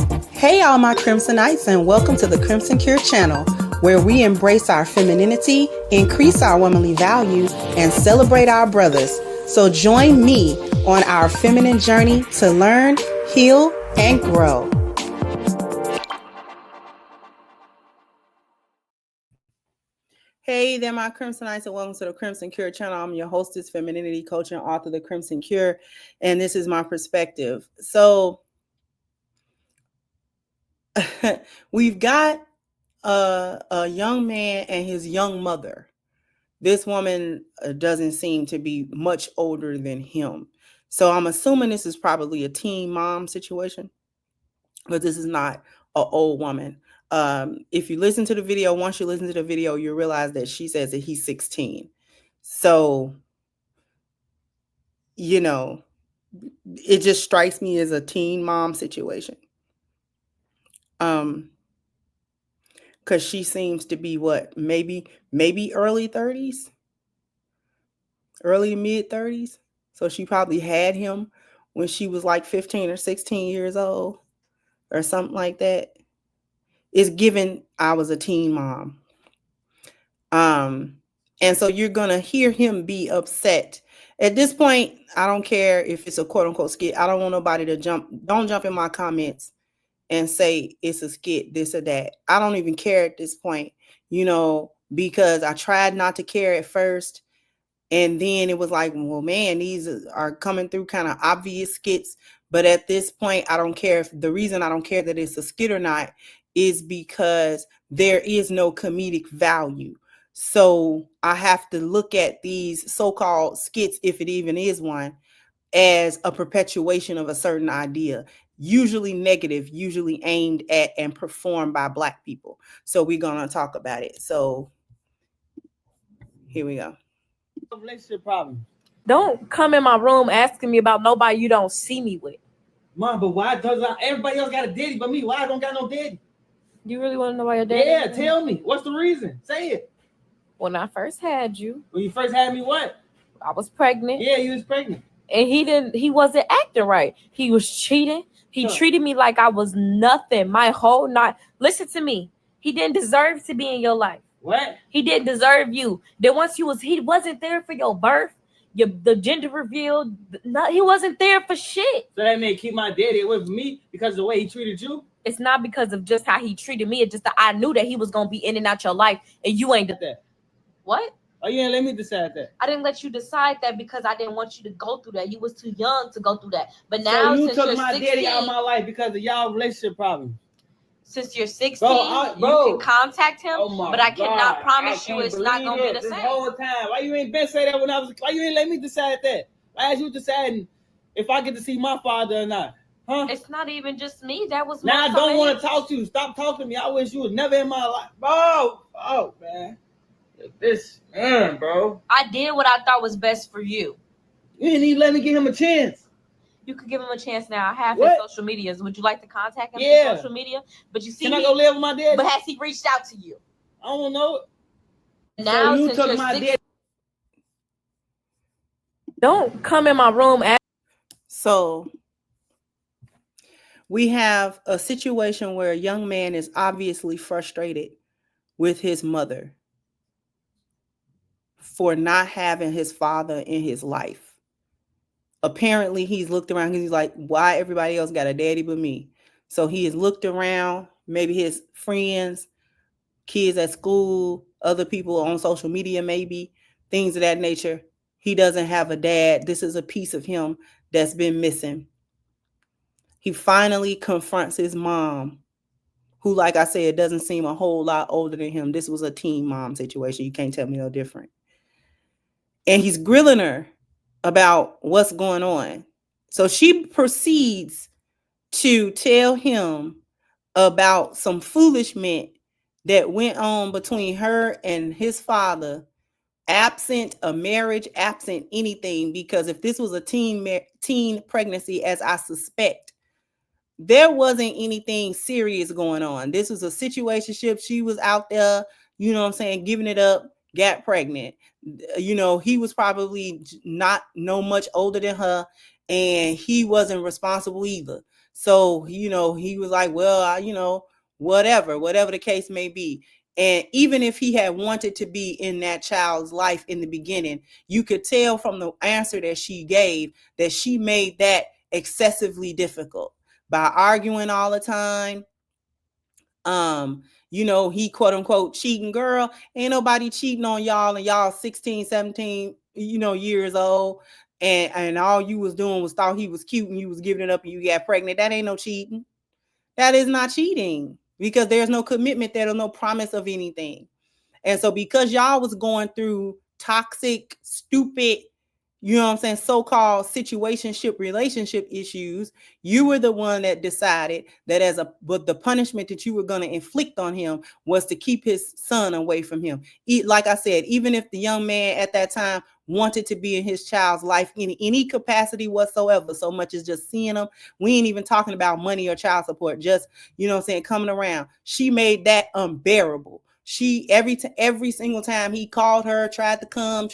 Hey, all my Crimsonites, and welcome to the Crimson Cure channel, where we embrace our femininity, increase our womanly value, and celebrate our brothers. So join me on our feminine journey to learn, heal, and grow. Hey there, my Crimsonites, and welcome to the Crimson Cure channel. I'm your hostess, femininity coach, and author of the Crimson Cure, and this is my perspective. So we've got a young man and his young mother. This woman doesn't seem to be much older than him. So I'm assuming this is probably a teen mom situation, but this is not an old woman. If you listen to the video, once you listen to the video, you realize that she says that he's 16. So, you know, it just strikes me as a teen mom situation. Because she seems to be what, maybe early 30s, early to mid 30s. So she probably had him when she was like 15 or 16 years old or something like that. It's given I was a teen mom. And so you're going to hear him be upset. At this point, I don't care if it's a quote unquote skit. I don't want nobody to don't jump in my comments and say it's a skit, this or that. I don't even care at this point, because I tried not to care at first. And then it was like, well, man, these are coming through kind of obvious skits. But at this point, I don't care. The reason I don't care that it's a skit or not is because there is no comedic value. So I have to look at these so-called skits, if it even is one, as a perpetuation of a certain idea, usually negative, usually aimed at and performed by Black people. So we're going to talk about it. So here we go. Relationship problem. Don't come in my room asking me about nobody you don't see me with. Mom, but why does everybody else got a daddy but me? Why I don't got no daddy? You really want to know why your daddy? Yeah, tell me. What's the reason? Say it. When I first had you. When you first had me, what? I was pregnant. Yeah, you was pregnant. And he wasn't acting right. He was cheating. He treated me like I was nothing. My whole night. Listen to me. He didn't deserve to be in your life. What? He didn't deserve you. Then once he wasn't there for your birth, the gender reveal. He wasn't there for shit. So that meant keep my daddy away from me because of the way he treated you? It's not because of just how he treated me. It's just that I knew that he was gonna be in and out your life, and you ain't that. What? Oh, you didn't let me decide that. I didn't let you decide that because I didn't want you to go through that. You was too young to go through that. But now, so you since took you're my 16, daddy out of my life because of y'all relationship problems. Since you're 16, you can contact him, but I cannot promise you it's not gonna be the same. This whole time, why you ain't been say that when I was? Why you ain't let me decide that? Why is you deciding if I get to see my father or not? Huh? It's not even just me. That was now. I don't want to talk to you. Stop talking to me. I wish you was never in my life, bro. Oh man, this man, bro. I did what I thought was best for you. You didn't even let me give him a chance. You could give him a chance now. I have his social medias. Would you like to contact him through social media? But you see, can I go live with my daddy? But has he reached out to you? I don't know. Now so you took my daddy. Don't come in my room. So we have a situation where a young man is obviously frustrated with his mother for not having his father in his life. Apparently, he's looked around because he's like, why everybody else got a daddy but me? So he has looked around, maybe his friends, kids at school, other people on social media, maybe things of that nature. He doesn't have a dad. This is a piece of him that's been missing. He finally confronts his mom, who, like I said, doesn't seem a whole lot older than him. This was a teen mom situation. You can't tell me no different. And he's grilling her about what's going on. So she proceeds to tell him about some foolishness that went on between her and his father, absent a marriage, absent anything, because if this was a teen pregnancy, as I suspect, there wasn't anything serious going on. This was a situationship. She was out there, giving it up, got pregnant. You know, he was probably not no much older than her, and he wasn't responsible either. So, you know, he was like, well, you know, whatever the case may be. And even if he had wanted to be in that child's life in the beginning, you could tell from the answer that she gave that she made that excessively difficult by arguing all the time. You know, he quote unquote cheating. Girl, ain't nobody cheating on y'all, and y'all 16, 17, you know, years old, and all you was doing was thought he was cute and you was giving it up and you got pregnant. That ain't no cheating. That is not cheating, because there's no commitment, there's no promise of anything. And so because y'all was going through toxic, stupid, you know what I'm saying, so-called situationship relationship issues, you were the one that decided that but the punishment that you were going to inflict on him was to keep his son away from him. Like I said, even if the young man at that time wanted to be in his child's life in any capacity whatsoever, so much as just seeing him, we ain't even talking about money or child support, just, you know what I'm saying, coming around. She made that unbearable. She every single time he called her, tried to come,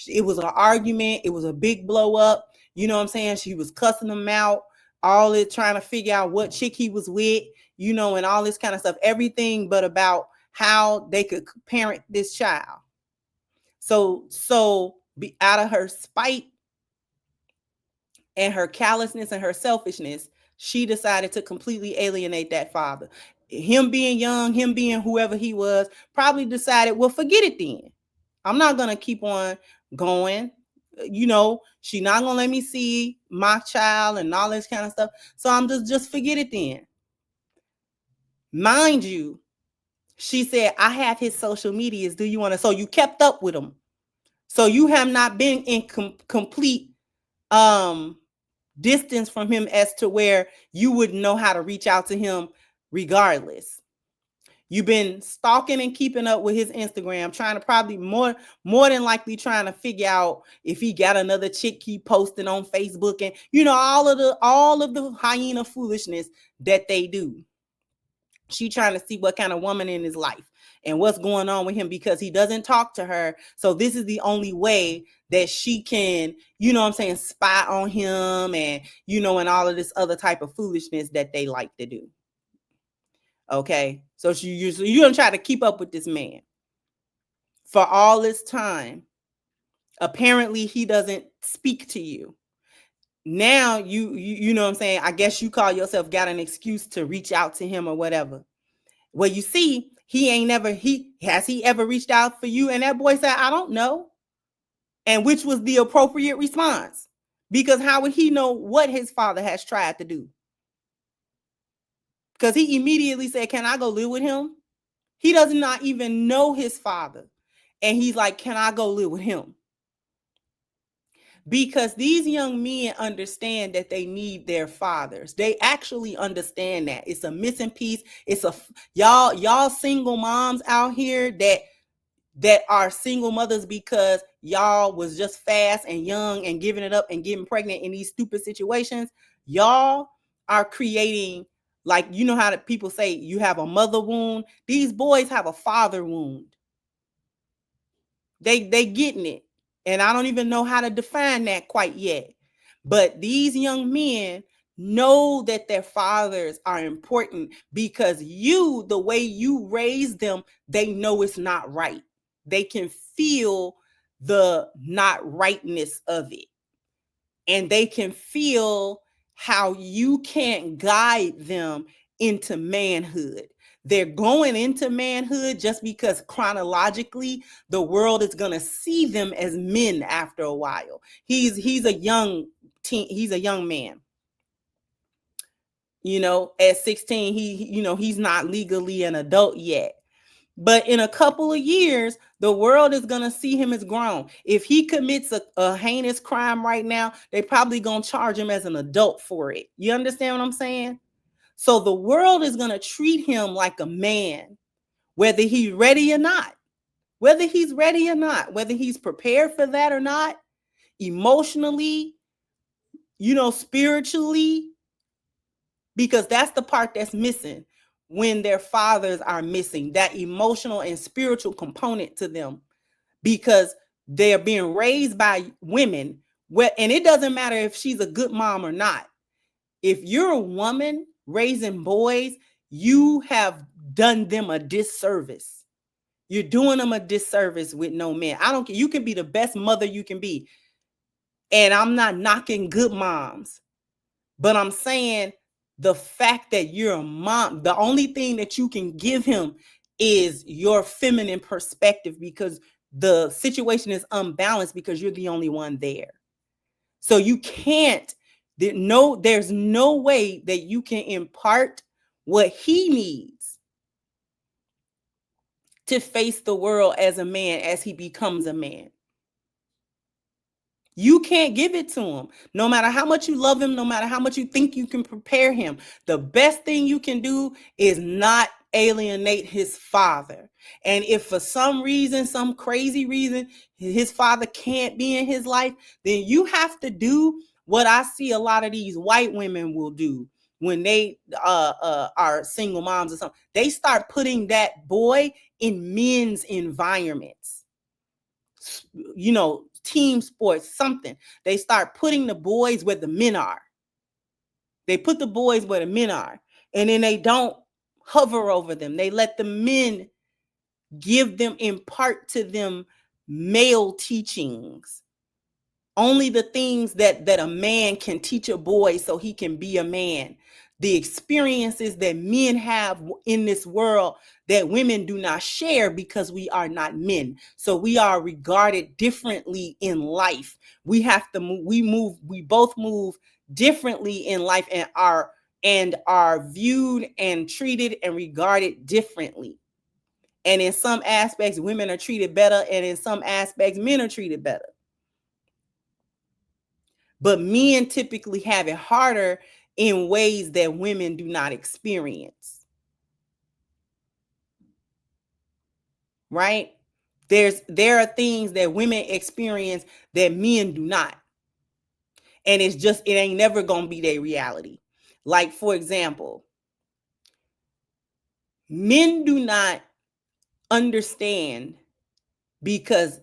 it was an argument, it was a big blow up. You know what I'm saying? She was cussing him out, all it trying to figure out what chick he was with, you know, and all this kind of stuff. Everything but about how they could parent this child. So be out of her spite and her callousness and her selfishness, she decided to completely alienate that father. Him being young, him being whoever he was, probably decided, well, forget it then. I'm not going to keep on going. You know, she not going to let me see my child and all this kind of stuff. So I'm just forget it then. Mind you, she said, I have his social medias. Do you want to? So you kept up with him. So you have not been in complete distance from him as to where you wouldn't know how to reach out to him regardless. You've been stalking and keeping up with his Instagram, trying to probably more than likely trying to figure out if he got another chick he posting on Facebook, and you know, all of the hyena foolishness that they do. She trying to see what kind of woman in his life and what's going on with him, because he doesn't talk to her. So this is the only way that she can, you know what I'm saying, spy on him, and, you know, and all of this other type of foolishness that they like to do. Okay. So you're going to try to keep up with this man for all this time. Apparently he doesn't speak to you. Now you know what I'm saying, I guess you call yourself got an excuse to reach out to him or whatever. Well, you see, has he ever reached out for you? And that boy said, I don't know. And which was the appropriate response, because how would he know what his father has tried to do? Because he immediately said, can I go live with him? He does not even know his father. And he's like, can I go live with him? Because these young men understand that they need their fathers. They actually understand that. It's a missing piece. It's y'all single moms out here that are single mothers because y'all was just fast and young and giving it up and getting pregnant in these stupid situations. Y'all are creating, like, you know how the people say you have a mother wound. These boys have a father wound. They getting it. And I don't even know how to define that quite yet. But these young men know that their fathers are important, because the way you raise them, they know it's not right. They can feel the not rightness of it. And they can feel how you can't guide them into manhood. They're going into manhood just because chronologically the world is going to see them as men after a while. He's a young teen, he's a young man. You know, at 16, he's not legally an adult yet. But in a couple of years, the world is going to see him as grown. If he commits a heinous crime right now, they probably going to charge him as an adult for it. You understand what I'm saying? So the world is going to treat him like a man, whether he's ready or not, whether he's prepared for that or not, emotionally, spiritually, because that's the part that's missing when their fathers are missing, that emotional and spiritual component to them. because they're being raised by women. And it doesn't matter if she's a good mom or not. If you're a woman raising boys, you have done them a disservice. You're doing them a disservice with no man. I don't care. You can be the best mother you can be. And I'm not knocking good moms, but I'm saying the fact that you're a mom, the only thing that you can give him is your feminine perspective, because the situation is unbalanced because you're the only one there. So you can't, there's no way that you can impart what he needs to face the world as a man as he becomes a man. You can't give it to him. No matter how much you love him, no matter how much you think you can prepare him, the best thing you can do is not alienate his father. And if for some reason, some crazy reason, his father can't be in his life, then you have to do what I see a lot of these white women will do when they are single moms or something. They start putting that boy in men's environments, you know, team sports, something. They start putting the boys where the men are. They put the boys where the men are, and then they don't hover over them. They let the men give them, impart to them male teachings. Only the things that a man can teach a boy so he can be a man. The experiences that men have in this world that women do not share because we are not men. So we are regarded differently in life. We have to move, we both move differently in life and are viewed and treated and regarded differently. And in some aspects, women are treated better, and in some aspects, men are treated better. But men typically have it harder in ways that women do not experience. Right? There are things that women experience that men do not. And it ain't never gonna be their reality. Like, for example, men do not understand, because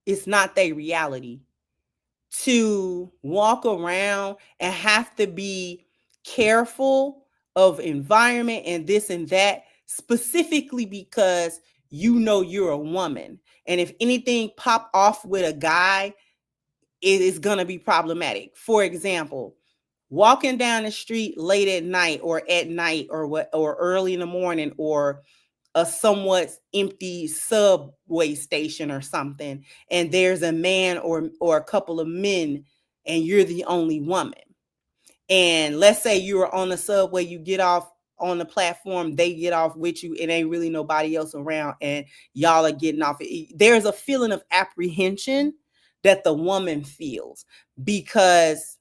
it's not their reality, to walk around and have to be careful of environment and this and that, specifically because you know you're a woman. And if anything pop off with a guy, it is going to be problematic. For example, walking down the street late at night or early in the morning, or a somewhat empty subway station or something, and there's a man or a couple of men, and you're the only woman. And let's say you're on the subway, you get off on the platform, they get off with you, it ain't really nobody else around, and y'all are getting off. There's a feeling of apprehension that the woman feels, because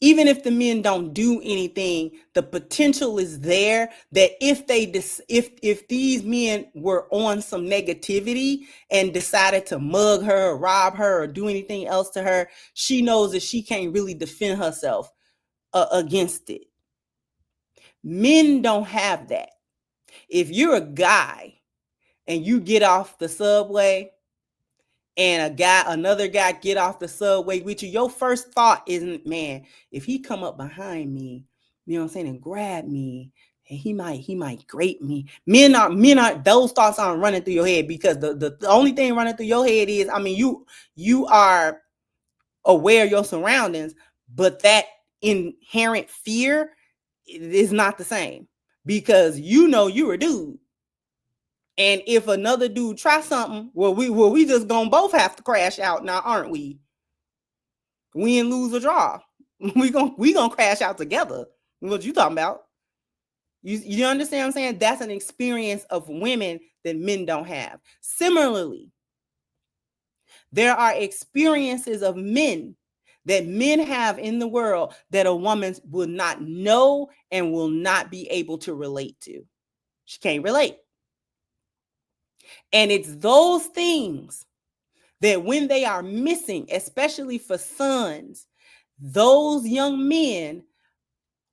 even if the men don't do anything, the potential is there that if these men were on some negativity and decided to mug her or rob her or do anything else to her, she knows that she can't really defend herself against it. Men don't have that. If you're a guy and you get off the subway and another guy get off the subway with you, your first thought isn't, man, if he come up behind me, you know what I'm saying, and grab me, and he might grape me. Men are those thoughts aren't running through your head, because the only thing running through your head is, I mean, you are aware of your surroundings, but that inherent fear is not the same, because you know you're a dude. And if another dude try something, well, we just gonna both have to crash out now, aren't we? Win, lose, or draw. We gonna crash out together. What you talking about? You understand what I'm saying? That's an experience of women that men don't have. Similarly, there are experiences of men that men have in the world that a woman will not know and will not be able to relate to. She can't relate. And it's those things that when they are missing, especially for sons, those young men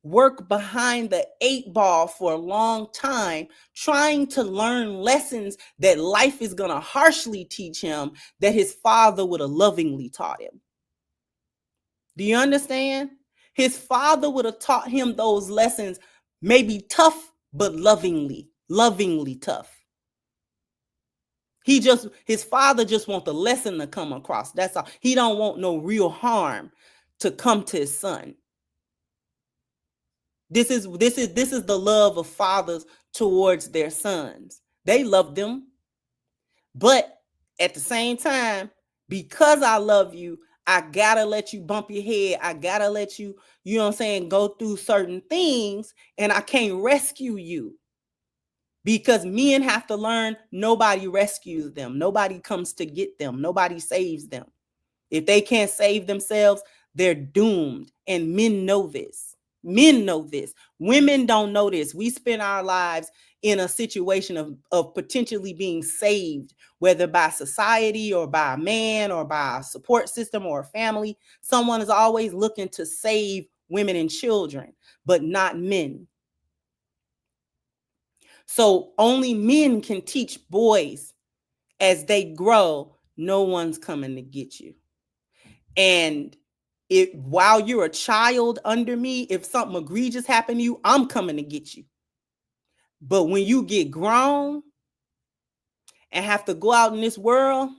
work behind the 8 ball for a long time, trying to learn lessons that life is going to harshly teach him that his father would have lovingly taught him. Do you understand? His father would have taught him those lessons, maybe tough, but lovingly tough. His father just want the lesson to come across. That's all. He don't want no real harm to come to his son. This is the love of fathers towards their sons. They love them, but at the same time, because I love you, I gotta let you bump your head. I gotta let you, you know what I'm saying, go through certain things, and I can't rescue you. Because men have to learn nobody rescues them. Nobody comes to get them. Nobody saves them. If they can't save themselves, they're doomed. And men know this. Men know this. Women don't know this. We spend our lives in a situation of potentially being saved, whether by society or by a man or by a support system or a family. Someone is always looking to save women and children, but not men. So only men can teach boys as they grow, no one's coming to get you. And while you're a child under me, if something egregious happened to you, I'm coming to get you. But when you get grown and have to go out in this world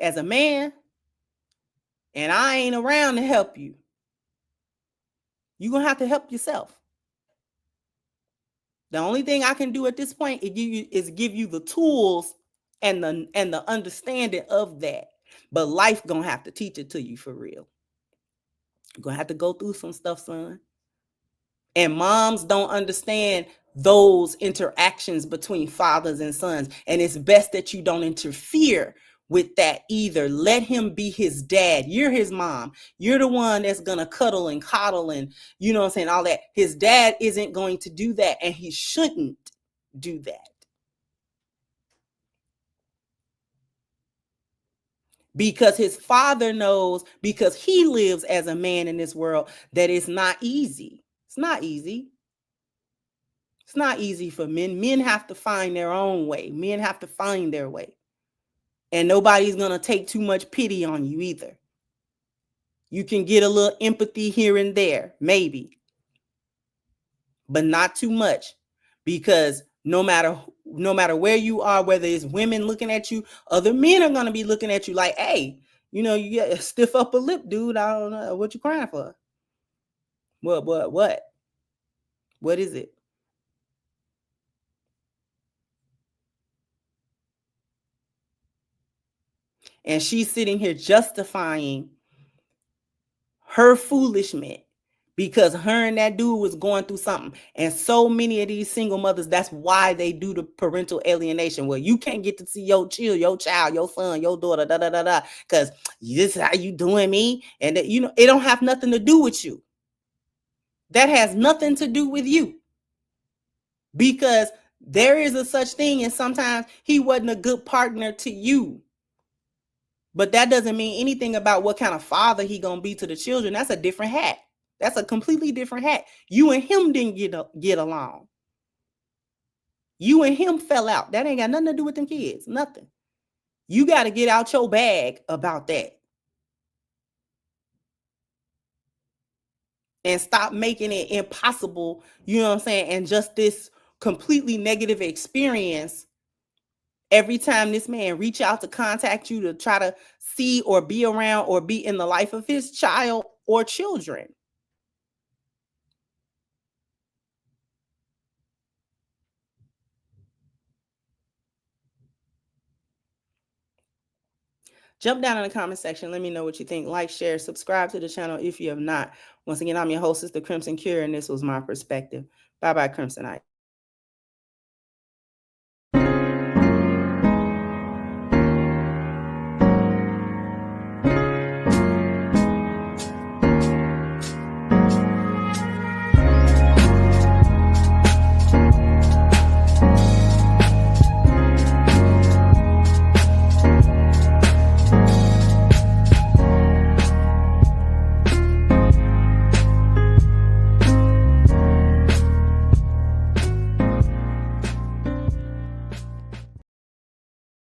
as a man, and I ain't around to help you, you're going to have to help yourself. The only thing I can do at this point is give you the tools and the understanding of that. But life gonna have to teach it to you for real. You're gonna have to go through some stuff, son. And moms don't understand those interactions between fathers and sons. And it's best that you don't interfere with that either. Let him be his dad. You're his mom. You're the one that's gonna cuddle and coddle and, you know what I'm saying, all that. His dad isn't going to do that, and he shouldn't do that. Because his father knows, because he lives as a man in this world, that it's not easy. It's not easy. It's not easy for men. Men have to find their own way. Men have to find their way. And nobody's going to take too much pity on you either. You can get a little empathy here and there, maybe, but not too much, because no matter where you are, whether it's women looking at you, other men are going to be looking at you like, hey, you know, you got a stiff upper lip, dude. I don't know what you crying for. What is it? And she's sitting here justifying her foolishness because her and that dude was going through something. And so many of these single mothers, that's why they do the parental alienation. Well, you can't get to see your child, your son, your daughter, because this is how you doing me. And that, you know, it don't have nothing to do with you. That has nothing to do with you. Because there is a such thing, and sometimes he wasn't a good partner to you. But that doesn't mean anything about what kind of father he gonna be to the children. That's a different hat. That's a completely different hat. You and him didn't get along. You and him fell out. That ain't got nothing to do with them kids. Nothing. You got to get out your bag about that. And stop making it impossible, you know what I'm saying? And just this completely negative experience every time this man reach out to contact you to try to see or be around or be in the life of his child or children. Jump down in the comment section. Let me know what you think. Like, share, subscribe to the channel if you have not. Once again, I'm your hostess, The Crimson Cure, and this was my perspective. Bye-bye, Crimsonite.